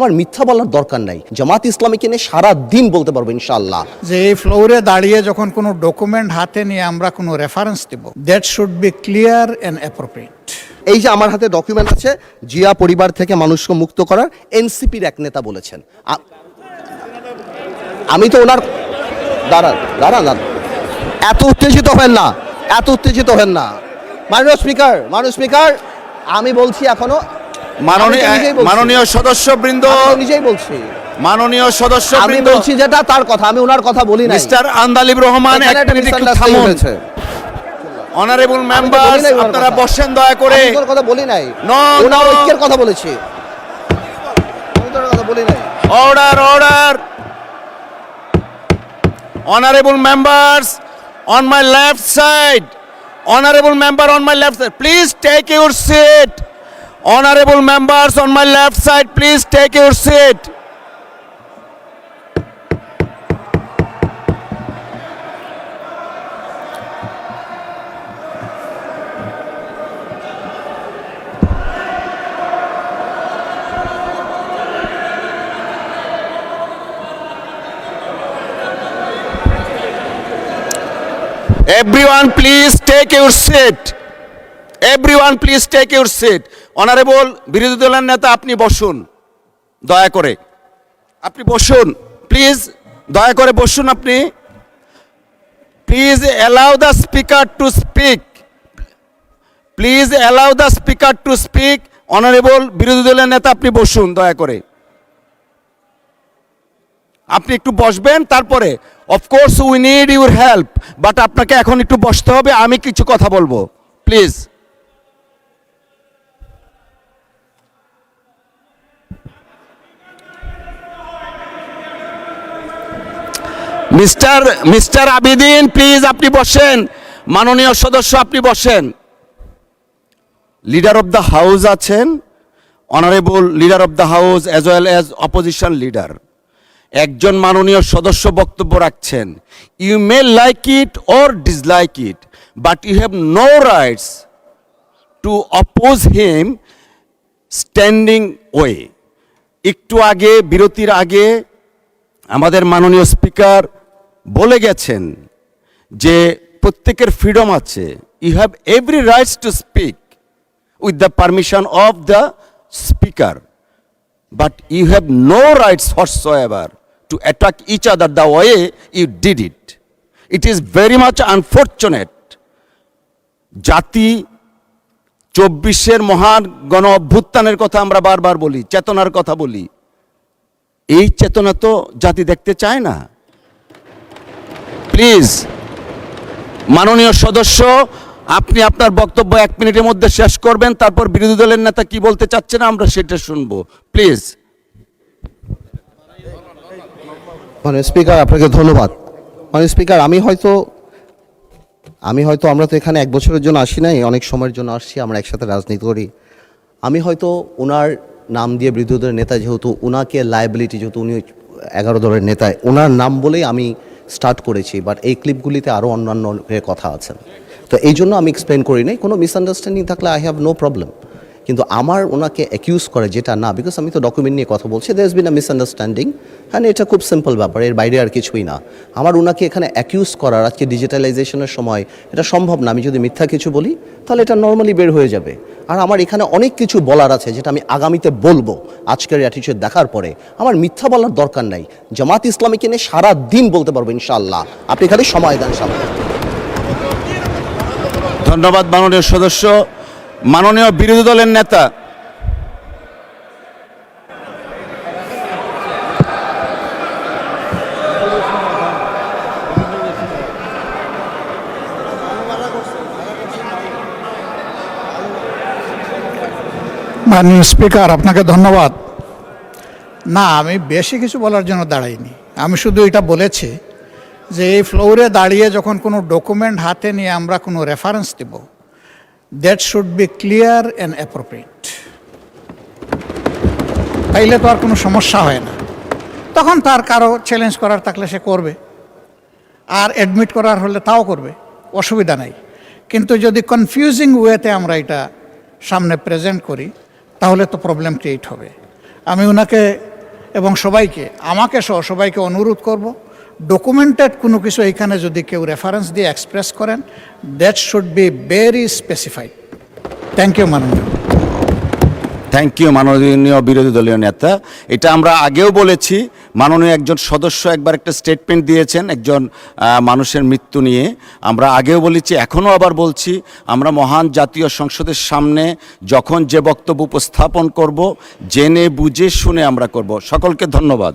আমার মিথ্যা বলার দরকার নাই। জামাত ইসলামীকে নিয়ে সারা দিন বলতে পারবো ইনশাআল্লাহ। যে এই ফ্লোরে দাঁড়িয়ে যখন কোনো ডকুমেন্ট হাতে নিয়ে আমরা কোনো রেফারেন্স দেব, that should be clear and appropriate. এই যে আমার হাতে ডকুমেন্ট আছে, জিয়া পরিবার থেকে মানুষকে মুক্ত করার এনসিপির এক নেতা বলেছেন। আমি তো ওনার দাঁড়ান, এত উত্তেজিত হেন না, মাননীয় স্পিকার, আমি বলছি এখনো মাননীয় সদস্যবৃন্দ, নিজেই বলছি মাননীয় আমি সদস্যবৃন্দ, বলছি যেটা তার কথা, আমি ওনার কথা বলি না। মিস্টার আন্দালিব রহমান, এক মিনিট একটু থামুন। অনারেবল মেম্বার্স, আপনারা বসেন দয়া করে। আমি তোর কথা বলি নাই, ওনার ঐক্যের কথা বলেছি, আমি তোর কথা বলি নাই। Order. Honorable members on my left side, honorable member on my left side, please take your seat. Honorable members on my left side, please take your seat. Everyone please take your seat. Everyone please take your seat. Honorable বিরোধী দলের নেতা, আপনি বসুন দয়া করে, আপনি বসুন please, দয়া করে বসুন আপনি। Please allow the speaker to speak. Please allow the speaker to speak. Honorable বিরোধী দলের নেতা, আপনি বসুন দয়া করে, আপনি একটু বসবেন। তারপরে of course we need your help, but আপনাকে এখন একটু বসতে হবে, আমি কিছু কথা বলবো প্লিজ। মিস্টার আবিদিন, প্লিজ আপনি বসেন। মাননীয় সদস্য, আপনি বসেন। লিডার অফ দ্য হাউস আছেন, honourable leader of the house as well as opposition leader. একজন মাননীয় সদস্য বক্তব্য রাখছেন। You may like it or dislike it, but you have no rights to oppose him standing way. একটু আগে, বিরতির আগে আমাদের মাননীয় স্পিকার বলে গেছেন যে প্রত্যেকের ফ্রিডম আছে। You have every rights to speak with the permission of the speaker, but you have no rights whatsoever to attack each other the way you did it. It is very much unfortunate. জাতি 24-এর মহান গণ অভ্যুত্থানের কথা আমরা বারবার বলি, চেতনার কথা বলি। এই চেতনা তো জাতি দেখতে চায় না। প্লিজ মাননীয় সদস্য, আপনি আপনার বক্তব্য 1 মিনিটের মধ্যে শেষ করবেন, তারপর বিরোধী দলের নেতা কি বলতে চাচ্ছেন আমরা সেটা শুনবো প্লিজ। মানে স্পিকার, আপনাকে ধন্যবাদ। মানে স্পিকার, আমি হয়তো আমরা তো এখানে 1 বছরের জন্য আসি নাই, অনেক সময়ের জন্য আসছি, আমরা একসাথে রাজনীতি করি। আমি হয়তো ওনার নাম দিয়ে বিরোধী দলের নেতা, যেহেতু ওনাকে লায়াবিলিটি, যেহেতু উনি 11 দলের নেতা, ওনার নাম বলেই আমি স্টার্ট করেছি, বাট এই ক্লিপগুলিতে আরও অন্যান্য কথা আছেন, তো এই জন্য আমি এক্সপ্লেন করি নাই। কোনো মিসআন্ডারস্ট্যান্ডিং থাকলে আই হ্যাভ নো প্রবলেম, কিন্তু আমার ওনাকে অ্যাকিউজ করে যেটা না, বিকজ আমি তো ডকুমেন্ট নিয়ে কথা বলছি, there is bin a misunderstanding, হ্যাঁ এটা খুব সিম্পল ব্যাপার, এর বাইরে আর কিছুই না। আমার ওনাকে এখানে অ্যাকিউজ করার, আজকে ডিজিটালাইজেশনের সময় এটা সম্ভব না। আমি যদি মিথ্যা কিছু বলি তাহলে এটা নর্মালি বের হয়ে যাবে, আর আমার এখানে অনেক কিছু বলার আছে যেটা আমি আগামীতে বলবো। আজকের অ্যাটিটিউড দেখার পরে আমার মিথ্যা বলার দরকার নাই। জামাত ইসলামীকে নিয়ে সারা দিন বলতে পারবো ইনশাআল্লাহ, আপনি খালি সময় দেন সামনে। ধন্যবাদ মাননীয় সদস্য। মাননীয় বিরোধী দলের নেতা, মাননীয় স্পিকার, আপনাকে ধন্যবাদ। না, আমি বেশি কিছু বলার জন্য দাঁড়াইনি, আমি শুধু এটা বলেছি যে এই ফ্লোরে দাঁড়িয়ে যখন কোনো ডকুমেন্ট হাতে নিয়ে আমরা কোনো রেফারেন্স দেব, that should be clear and appropriate. তাইলে তো আর কোনো সমস্যা হয় না, তখন তার কারো চ্যালেঞ্জ করার থাকলে সে করবে, আর অ্যাডমিট করার হলে তাও করবে, অসুবিধা নাই। কিন্তু যদি কনফিউজিং ওয়েতে আমরা এটা সামনে প্রেজেন্ট করি তাহলে তো প্রবলেম ক্রিয়েট হবে। আমি ওনাকে এবং সবাইকে, আমাকে সহ সবাইকে অনুরোধ করব, ডকুমেন্টেড কোনো কিছু এখানে যদি কেউ রেফারেন্স দিয়ে এক্সপ্রেস করেন, that should be very specified. Thank you মাননীয়। থ্যাংক ইউ মাননীয় বিরোধী দলীয় নেতা। এটা আমরা আগেও বলেছি, মাননীয় একজন সদস্য একবার একটা স্টেটমেন্ট দিয়েছেন একজন মানুষের মৃত্যু নিয়ে। আমরা আগেও বলেছি, এখনও আবার বলছি, আমরা মহান জাতীয় সংসদের সামনে যখন যে বক্তব্য উপস্থাপন করব, জেনে বুঝে শুনে আমরা করব। সকলকে ধন্যবাদ।